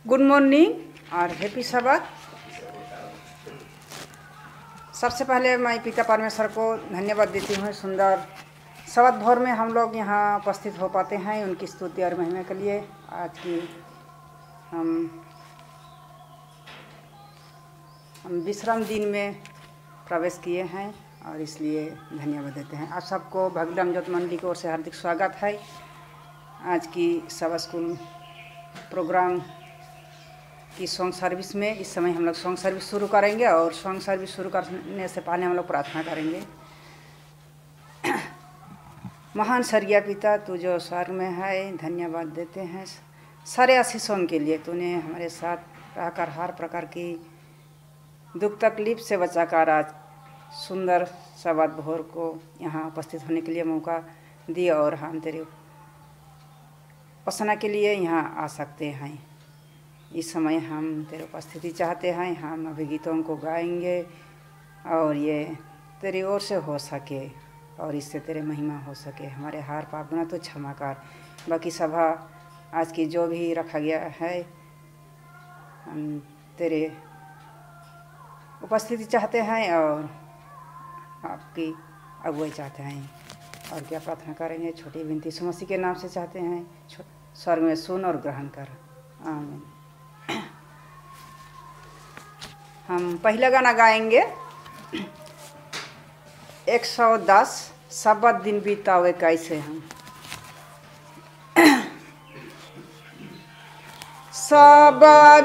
Good morning और happy सबक। सबसे पहले मैं पिता परमेश्वर को धन्यवाद देती हूँ। सुंदर सबक भोर में हम लोग यहाँ उपस्थित हो पाते हैं उनकी स्तुति और महिमा के लिए। आज की हम विश्राम दिन में प्रवेश किए हैं और इसलिए धन्यवाद देते हैं। आप सबको भगीरथ ज्योत मंडली की ओर से हार्दिक स्वागत है। आज की सब स्कूल प्रोग्राम की सॉन्ग सर्विस में इस समय हम लोग सॉन्ग सर्विस शुरू करेंगे और सॉन्ग सर्विस शुरू करने से पहले हम लोग प्रार्थना करेंगे। महान स्वर्गीय पिता, तू जो स्वर्ग में है, धन्यवाद देते हैं सारे आशीषों के लिए। तूने हमारे साथ रहकर हर प्रकार की दुख तकलीफ से बचाकर आज सुंदर शब्द भोर को यहाँ उपस्थित होने के लिए मौका दिया और हम तेरे उपासना के लिए यहाँ आ सकते हैं। इस समय हम तेरे उपस्थिति चाहते हैं। हम अभी गीतों को गाएंगे और ये तेरी ओर से हो सके और इससे तेरे महिमा हो सके। हमारे हर पाप गुनाह तो क्षमा कर। बाकी सभा आज की जो भी रखा गया है, हम तेरे उपस्थिति चाहते हैं और आपकी अगुवाई चाहते हैं। और क्या प्रार्थना करेंगे? छोटी विनती यीशु मसीह के नाम से चाहते हैं। स्वर्ग में सुन और ग्रहण कर, आमीन। हम पहला गाना गाएंगे 110 सबत दिन बीतावे कैसे हम। सब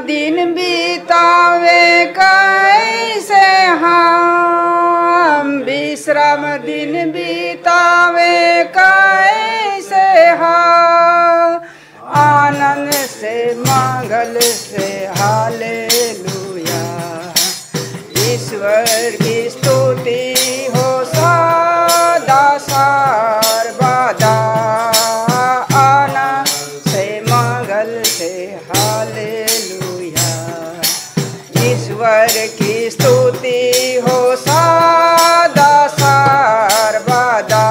दिन बीतावे कैसे हम, विश्राम दिन बीतावे कैसे हम, आनंद से मंगल से हालेलुया। ईश्वर की स्तुति हो सदा सर्वदा, आनंद से मंगल से हालेलुया। ईश्वर की स्तुति हो सदा सर्वदा।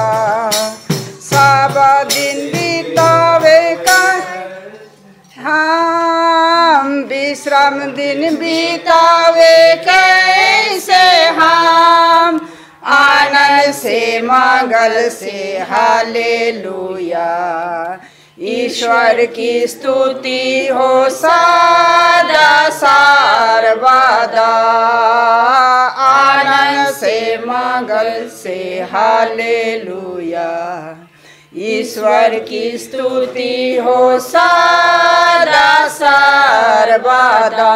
सब दिन बीतावे का हम, विश्राम दिन बीतावे कैसे हम, आनंद से मंगल से हालेलुया। ईश्वर की स्तुति हो सदा सर्वदा, आनंद से मंगल से हालेलुया। ईश्वर की स्तुति हो सदा सर्वदा।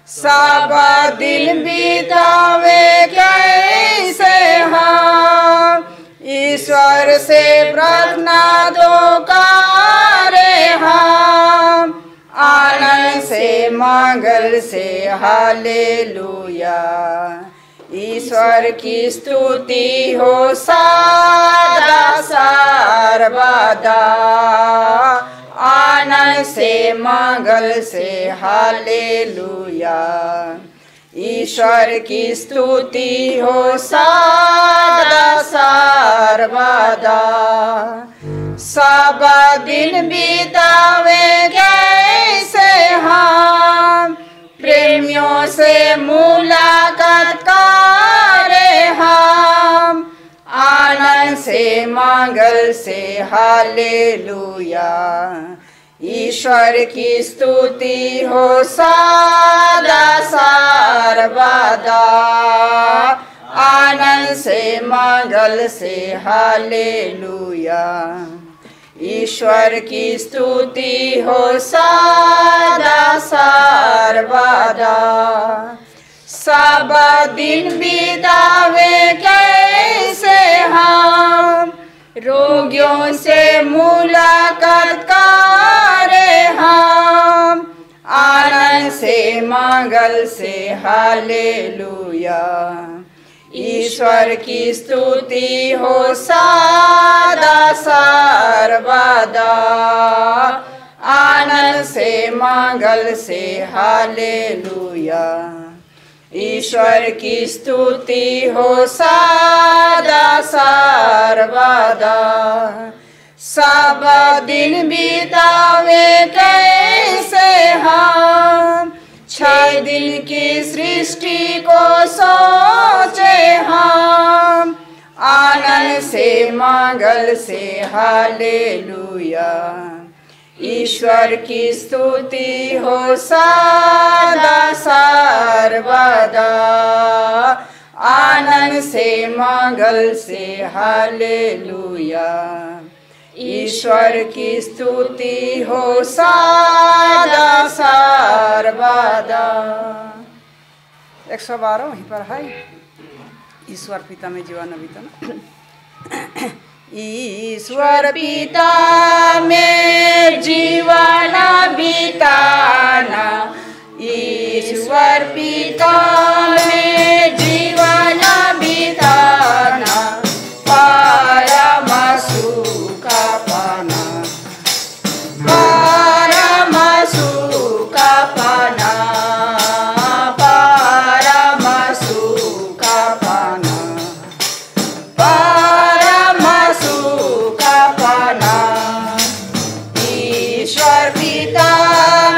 सब दिन बीतावे कैसे हम, ईश्वर से प्रार्थना तो करे हम, आनंद से मंगल से हालेलुया। ईश्वर की स्तुति हो सदा सर्वदा, आनंद से मंगल से हालेलुया। ईश्वर की स्तुति हो सदा सर्वदा। सब दिन बीतावे कैसे हम, प्रेमियों से मुलाकात करे हम, आनंद से मंगल से हालेलुया। ईश्वर की स्तुति हो सदा सर्वदा, आनंद से मंगल से हालेलुया। ईश्वर की स्तुति हो सदा सर्वदा। सब दिन बीतावे कैसे हम, रोगियों से मुलाकात करे हम, आनंद से मंगल से हालेलुया। ईश्वर की स्तुति हो सदा सर्वदा, आनंद से मंगल से हालेलुया। ईश्वर की स्तुति हो सदा सर्वदा। सब दिन बितावे कैसे हम, 6 दिन की सृष्टि को सोचे हम, आनंद से मंगल से हालेलुया। ईश्वर की स्तुति हो सदा सर्वदा, आनंद से मंगल से हालेलुया। ईश्वर की स्तुति हो सदा सर्वदा। 112 वहीं पर है। ईश्वर पिता में जीवन बीतना। ईश्वर पिता में जीवन बिताना, ईश्वर पिता में जीवन बिताना, परम सुख पाना, परम सुख पाना, परम सुख पाना, परम सुख पाना। ईश्वर पिता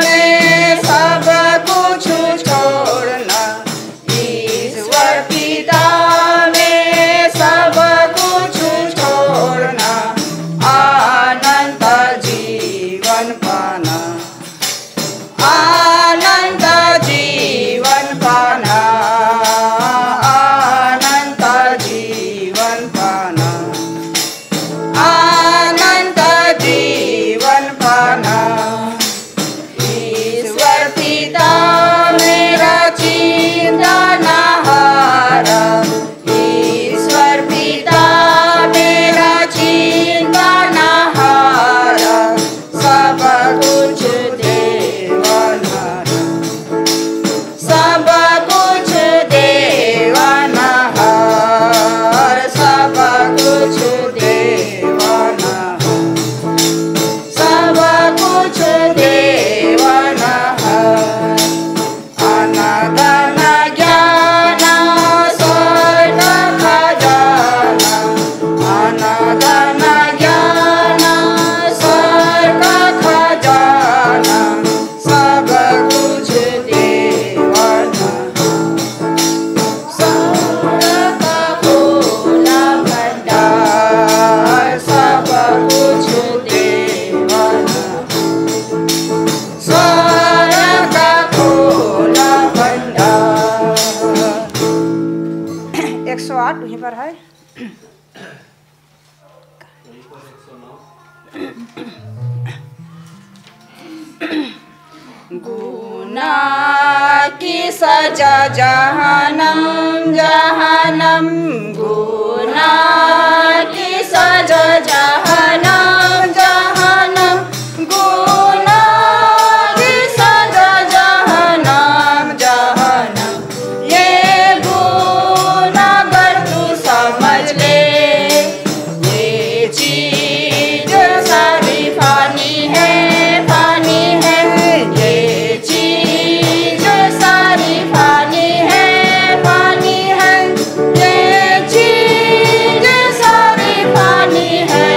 में सब कुछ छोड़ना, ईश्वर पिता में सब कुछ छोड़ना, अनंत जीवन पाना, अनंत जीवन पाना, अनंत जीवन पाना, अनंत जीवन पाना। ईश्वर पिता मेरा चिंतन हारा, ईश्वर पिता मेरा चिंतन हारा, सब कुछ देवनहारा, सब कुछ देवनहार, सब कुछ देवनहार, सब कुछ देवनहार। अनदन ज्ञान स्वर्ग खजाना, अनदन ज्ञान स्वर्ग खजाना, सब कुछ देवनहार। स्वर्ग खोला भंडार, सब कुछ देवनहार, स्वर्ग खोला भंडार। 108 वहीं पर है। गुना की सजा जहन्नम, जहन्नम, गुना की सजा जहन्नम, जहन्नम, गुना की सजा जहन्नम, जहन्नम। ये गुना अगर तू समझ ले, ये चीज सारी फानी है, फानी है, ये चीज सारी फानी है, फानी है, ये चीज सारी फानी है,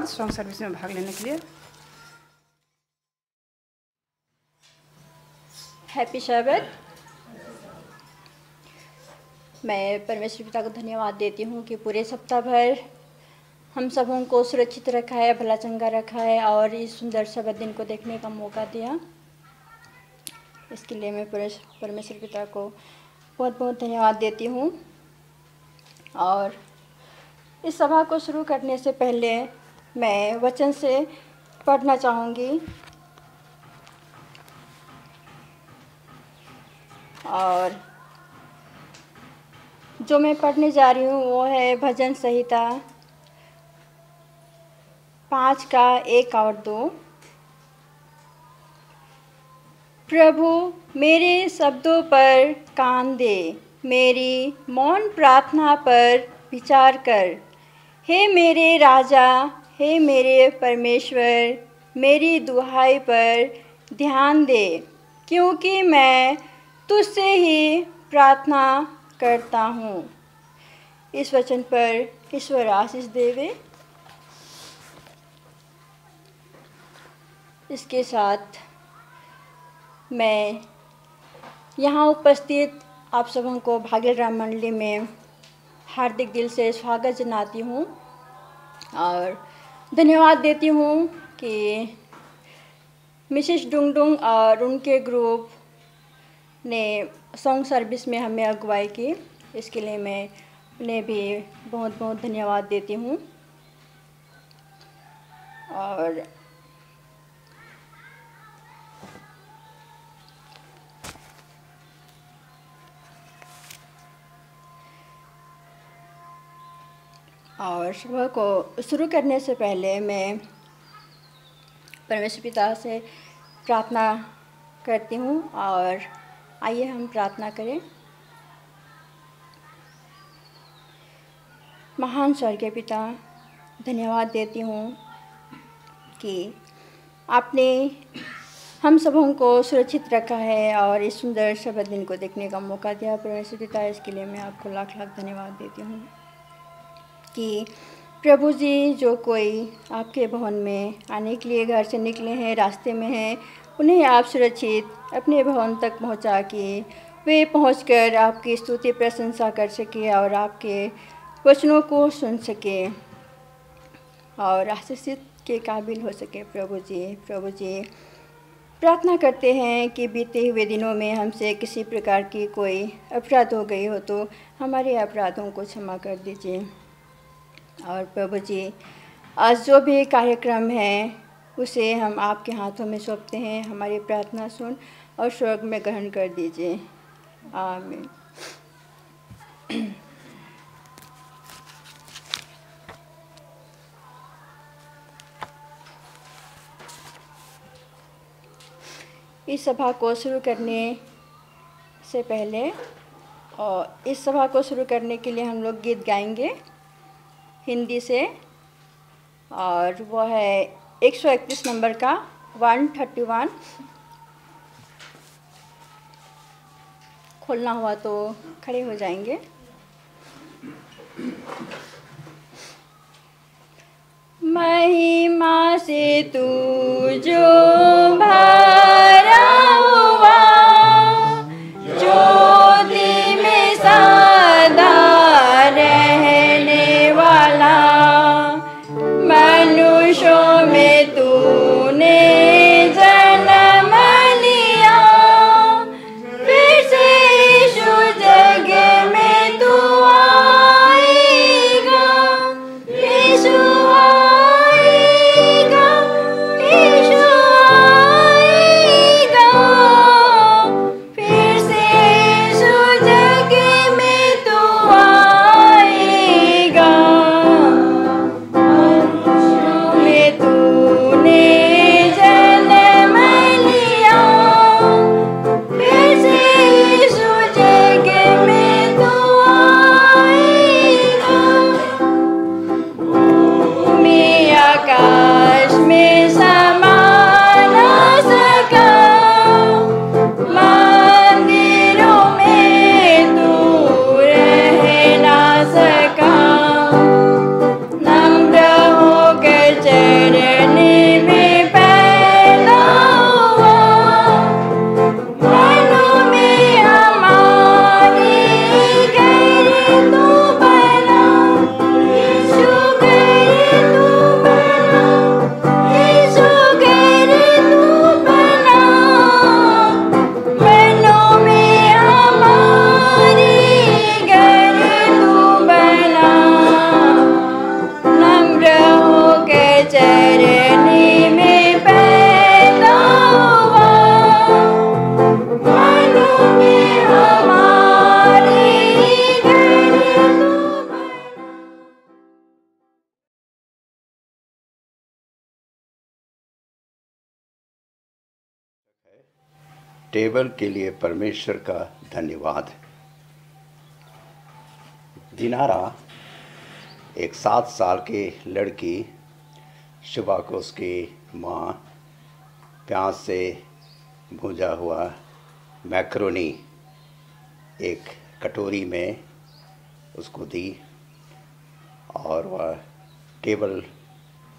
सॉन्ग सर्विस में भाग लेने के लिए। हैप्पी शबत। मैं परमेश्वर पिता को धन्यवाद देती हूँ कि पूरे सप्ताह भर हम सबों को सुरक्षित रखा है, भला चंगा रखा है और इस सुंदर शबत दिन को देखने का मौका दिया। इसके लिए मैं परमेश्वर पिता को बहुत बहुत धन्यवाद देती हूँ। और इस सभा को शुरू करने से पहले मैं वचन से पढ़ना चाहूँगी। और जो मैं पढ़ने जा रही हूँ वो है भजन संहिता 5 का 1 और 2। प्रभु मेरे शब्दों पर कान दे, मेरी मौन प्रार्थना पर विचार कर। हे मेरे राजा, हे मेरे परमेश्वर, मेरी दुहाई पर ध्यान दे, क्योंकि मैं तुझसे ही प्रार्थना करता हूँ। इस वचन पर ईश्वर आशीष देवे। इसके साथ मैं यहाँ उपस्थित आप सबों को भाग्य राम मंडली में हार्दिक दिल से स्वागत जनाती हूँ और धन्यवाद देती हूँ कि मिसेस डुंगडुंग और उनके ग्रुप ने सॉन्ग सर्विस में हमें अगुवाई की। इसके लिए मैं उन्हें भी बहुत बहुत धन्यवाद देती हूँ। और सुबह को शुरू करने से पहले मैं परमेश्वर पिता से प्रार्थना करती हूँ। और आइए हम प्रार्थना करें। महान स्वर्गीय पिता, धन्यवाद देती हूँ कि आपने हम सबों को सुरक्षित रखा है और इस सुंदर शबत दिन को देखने का मौका दिया। परमेश्वर पिता, इसके लिए मैं आपको लाख लाख धन्यवाद देती हूँ कि प्रभु जी, जो कोई आपके भवन में आने के लिए घर से निकले हैं, रास्ते में हैं, उन्हें आप सुरक्षित अपने भवन तक पहुंचा के वे पहुंचकर आपकी स्तुति प्रशंसा कर सके और आपके वचनों को सुन सके और आशीषित के काबिल हो सके। प्रभु जी प्रार्थना करते हैं कि बीते हुए दिनों में हमसे किसी प्रकार की कोई अपराध हो गई हो तो हमारे अपराधों को क्षमा कर दीजिए। और प्रभु जी, आज जो भी कार्यक्रम है उसे हम आपके हाथों में सौंपते हैं। हमारी प्रार्थना सुन और स्वर्ग में ग्रहण कर दीजिए। आमीन। इस सभा को शुरू करने से पहले और इस सभा को शुरू करने के लिए हम लोग गीत गाएंगे हिंदी से, और वो है 131 नंबर का 131। खोलना हुआ तो खड़े हो जाएंगे। महिमा से तू जो भरा हुआ, ज्योति में सदा रहने वाला, मनुष्यों में तूने जन्म लिया, फिर से यीशु जग में तू आएगा, यीशु आएगा, यीशु आएगा, फिर से यीशु जग में तू आएगा, मनुष्यों में तूने जन्म लिया, फिर से यीशु जग में तू आएगा। भूमि आकाश में समा न सका, मंदिरों में तू रह ना सका, नम्र होकर चल टेबल के लिए परमेश्वर का धन्यवाद। दिनारा एक 7 साल की लड़की, सुबह को उसकी माँ प्याज से भुजा हुआ मैक्रोनी एक कटोरी में उसको दी और वह टेबल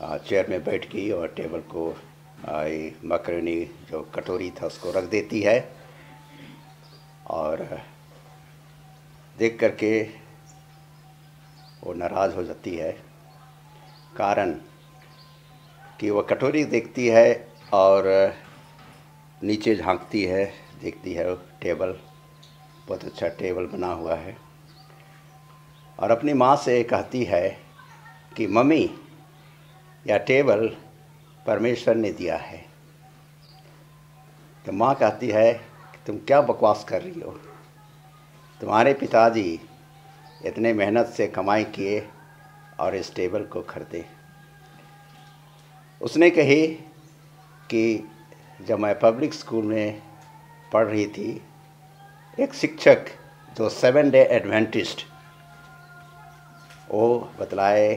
चेयर में बैठ गई और टेबल को मैक्रोनी जो कटोरी था उसको रख देती है और देख करके वो नाराज़ हो जाती है। कारण कि वह कटोरी देखती है और नीचे झांकती है, देखती है टेबल बहुत अच्छा टेबल बना हुआ है और अपनी माँ से कहती है कि मम्मी यह टेबल परमेश्वर ने दिया है। तो माँ कहती है कि तुम क्या बकवास कर रही हो, तुम्हारे पिताजी इतने मेहनत से कमाई किए और इस टेबल को खरीदे। उसने कही कि जब मैं पब्लिक स्कूल में पढ़ रही थी, एक शिक्षक जो 7 डे एडवेंटिस्ट, वो बतलाए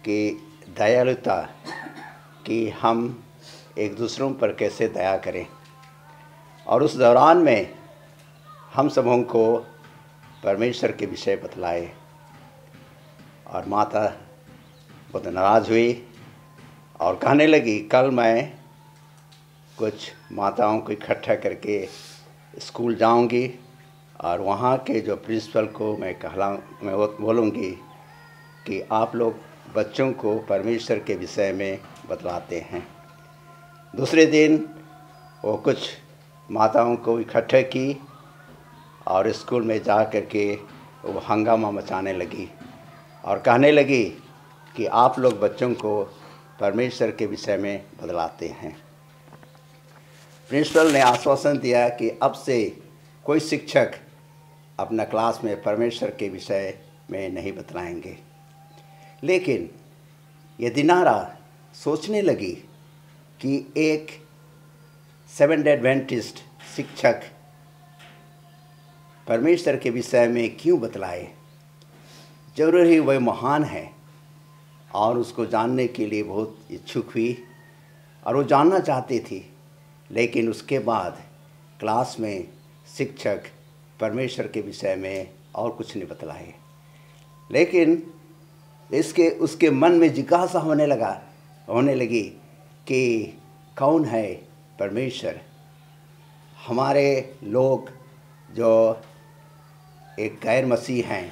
कि दयालुता कि हम एक दूसरों पर कैसे दया करें, और उस दौरान में हम सबों को परमेश्वर के विषय बतलाए और माता बहुत नाराज़ हुई और कहने लगी कल मैं कुछ माताओं को इकट्ठा करके स्कूल जाऊंगी और वहाँ के जो प्रिंसिपल को मैं बोलूँगी कि आप लोग बच्चों को परमेश्वर के विषय में बतलाते हैं। दूसरे दिन वो कुछ माताओं को इकट्ठा की और स्कूल में जा कर के वो हंगामा मचाने लगी और कहने लगी कि आप लोग बच्चों को परमेश्वर के विषय में बतलाते हैं। प्रिंसिपल ने आश्वासन दिया कि अब से कोई शिक्षक अपना क्लास में परमेश्वर के विषय में नहीं बतलाएंगे। लेकिन ये दिनारा सोचने लगी कि एक 7 डे एडवेंटिस्ट शिक्षक परमेश्वर के विषय में क्यों बतलाए, जरूरी वह महान है और उसको जानने के लिए बहुत इच्छुक हुई और वो जानना चाहती थी। लेकिन उसके बाद क्लास में शिक्षक परमेश्वर के विषय में और कुछ नहीं बतलाए। लेकिन उसके मन में जिज्ञासा होने लगी कि कौन है परमेश्वर। हमारे लोग जो एक गैर मसीह हैं,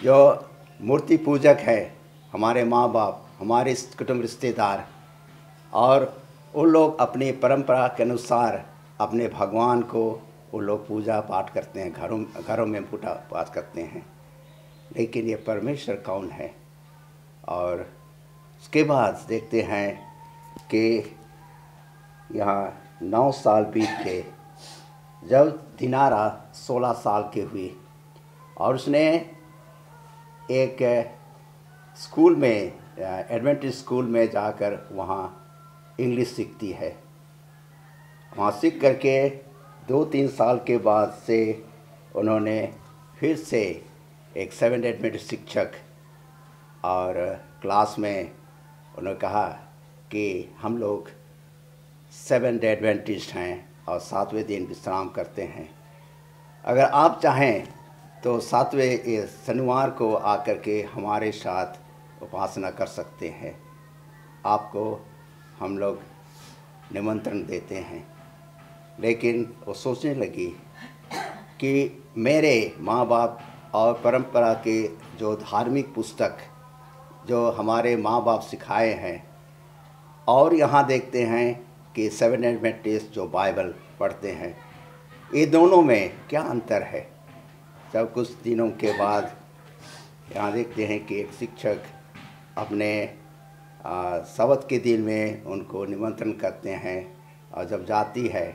जो मूर्ति पूजक हैं, हमारे माँ बाप, हमारे कुटुंब रिश्तेदार, और उन लोग अपनी परंपरा के अनुसार अपने भगवान को वो लोग पूजा पाठ करते हैं, घरों में पूजा पाठ करते हैं। लेकिन ये परमेश्वर कौन है? और उसके बाद देखते हैं कि यहाँ 9 साल बीत गए जब दिनारा 16 साल की हुई और उसने एक स्कूल में, एडवेंटिस्ट स्कूल में जाकर वहाँ इंग्लिश सीखती है। वहाँ सीख करके 2-3 साल के बाद से उन्होंने फिर से एक 7 डे एडवेंटिस्ट शिक्षक और क्लास में उन्होंने कहा कि हम लोग 7 डे एडवेंटिस्ट हैं और 7वें दिन विश्राम करते हैं। अगर आप चाहें तो 7वें शनिवार को आकर के हमारे साथ उपासना कर सकते हैं, आपको हम लोग निमंत्रण देते हैं। लेकिन वो सोचने लगी कि मेरे माँ बाप और परंपरा के जो धार्मिक पुस्तक जो हमारे माँ बाप सिखाए हैं, और यहाँ देखते हैं कि 7 एडवेंटिस्ट जो बाइबल पढ़ते हैं, ये दोनों में क्या अंतर है। जब कुछ दिनों के बाद यहाँ देखते हैं कि एक शिक्षक अपने सब्त के दिन में उनको निमंत्रण करते हैं और जब जाती है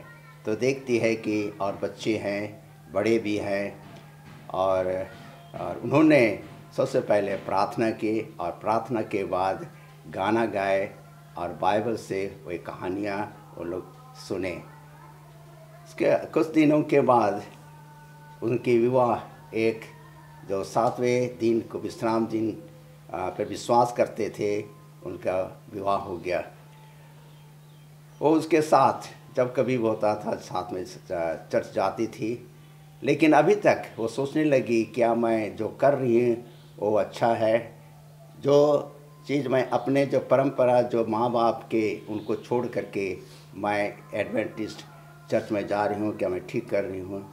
तो देखती है कि और बच्चे हैं, बड़े भी हैं, और उन्होंने सबसे पहले प्रार्थना की और प्रार्थना के बाद गाना गाए और बाइबल से वही कहानियाँ वो लोग सुने। उसके कुछ दिनों के बाद उनकी विवाह एक जो 7वें दिन को विश्राम दिन पर विश्वास करते थे, उनका विवाह हो गया। वो उसके साथ जब कभी वो होता था साथ में चर्च जाती थी, लेकिन अभी तक वो सोचने लगी क्या मैं जो कर रही हूँ वो अच्छा है, जो चीज़ मैं अपने जो परंपरा जो माँ बाप के उनको छोड़ करके मैं एडवेंटिस्ट चर्च में जा रही हूँ, क्या मैं ठीक कर रही हूँ।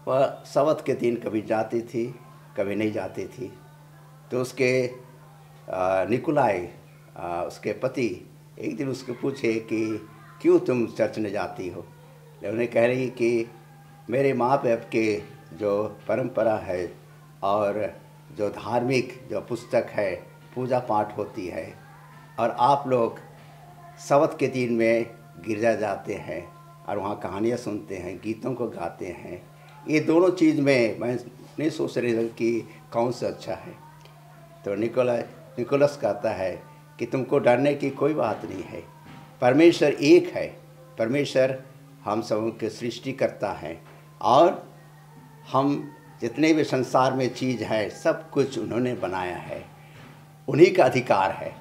वह सब्त के दिन कभी जाती थी, कभी नहीं जाती थी। तो उसके निकोलाई उसके पति एक दिन उसको पूछे कि क्यों तुम चर्च में जाती हो। उन्हें कह रही कि मेरे माँ बाप के जो परंपरा है और जो धार्मिक जो पुस्तक है, पूजा पाठ होती है, और आप लोग सब्त के दिन में गिरजा जाते हैं और वहाँ कहानियाँ सुनते हैं, गीतों को गाते हैं। ये दोनों चीज़ में मैं नहीं सोच रही कि कौन सा अच्छा है। तो निकोलस कहता है कि तुमको डरने की कोई बात नहीं है, परमेश्वर एक है, परमेश्वर हम सबों के सृष्टि करता है और हम जितने भी संसार में चीज़ है सब कुछ उन्होंने बनाया है, उन्हीं का अधिकार है।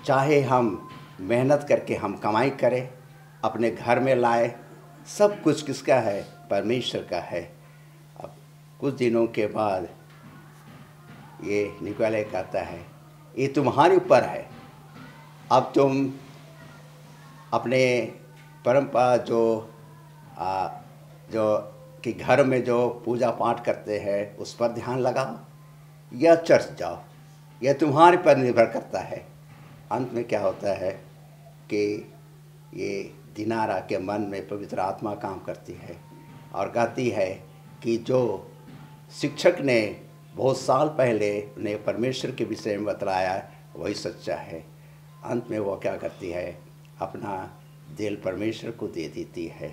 चाहे हम मेहनत करके हम कमाई करें, अपने घर में लाए, सब कुछ किसका है? परमेश्वर का है। अब कुछ दिनों के बाद ये निकोलाई कहता है ये तुम्हारे ऊपर है, अब तुम अपने परंपरा जो कि घर में जो पूजा पाठ करते हैं उस पर ध्यान लगाओ या चर्च जाओ, यह तुम्हारे पर निर्भर करता है। अंत में क्या होता है कि ये दिनारा के मन में पवित्र आत्मा काम करती है और कहती है कि जो शिक्षक ने बहुत साल पहले उन्हें परमेश्वर के विषय में बतलाया वही सच्चा है। अंत में वो क्या करती है? अपना दिल परमेश्वर को दे देती है।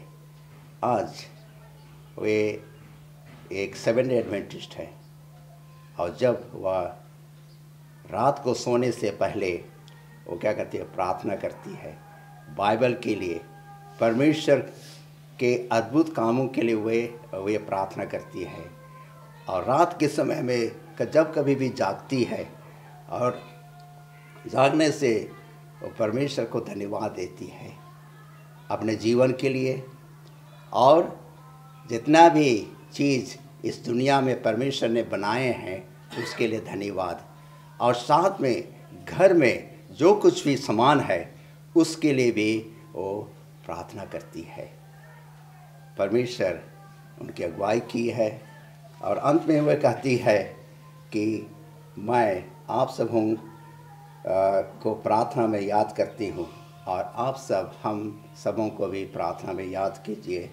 आज वे एक सेवेंथ डे एडवेंटिस्ट है और जब वह रात को सोने से पहले वो क्या करती है? प्रार्थना करती है बाइबल के लिए, परमेश्वर के अद्भुत कामों के लिए वे प्रार्थना करती है। और रात के समय में जब कभी भी जागती है और जागने से वो परमेश्वर को धन्यवाद देती है अपने जीवन के लिए, और जितना भी चीज़ इस दुनिया में परमेश्वर ने बनाए हैं उसके लिए धन्यवाद, और साथ में घर में जो कुछ भी सामान है उसके लिए भी वो प्रार्थना करती है। परमेश्वर उनकी अगुवाई की है और अंत में वह कहती है कि मैं आप सबों को प्रार्थना में याद करती हूँ और आप सब हम सबों को भी प्रार्थना में याद कीजिए,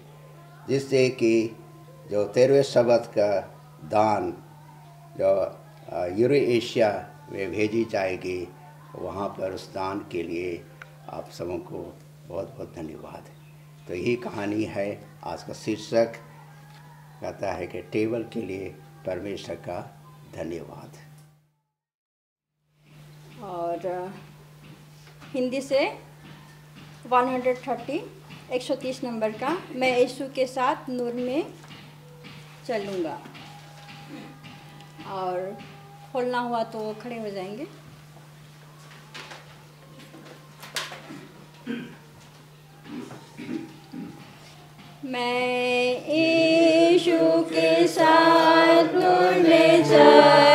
जिससे कि जो 13वें शब्द का दान जो यूरो-एशिया में भेजी जाएगी, वहाँ पर उस दान के लिए आप सबों को बहुत बहुत धन्यवाद। तो यही कहानी है। आज का शीर्षक कहता है कि टेबल के लिए परमेश्वर का धन्यवाद। और हिंदी से 130 नंबर का, मैं यीशु के साथ नूर में चलूँगा। और खोलना हुआ तो खड़े हो जाएंगे। मैं यीशु के साथ नूर में चलूँगा।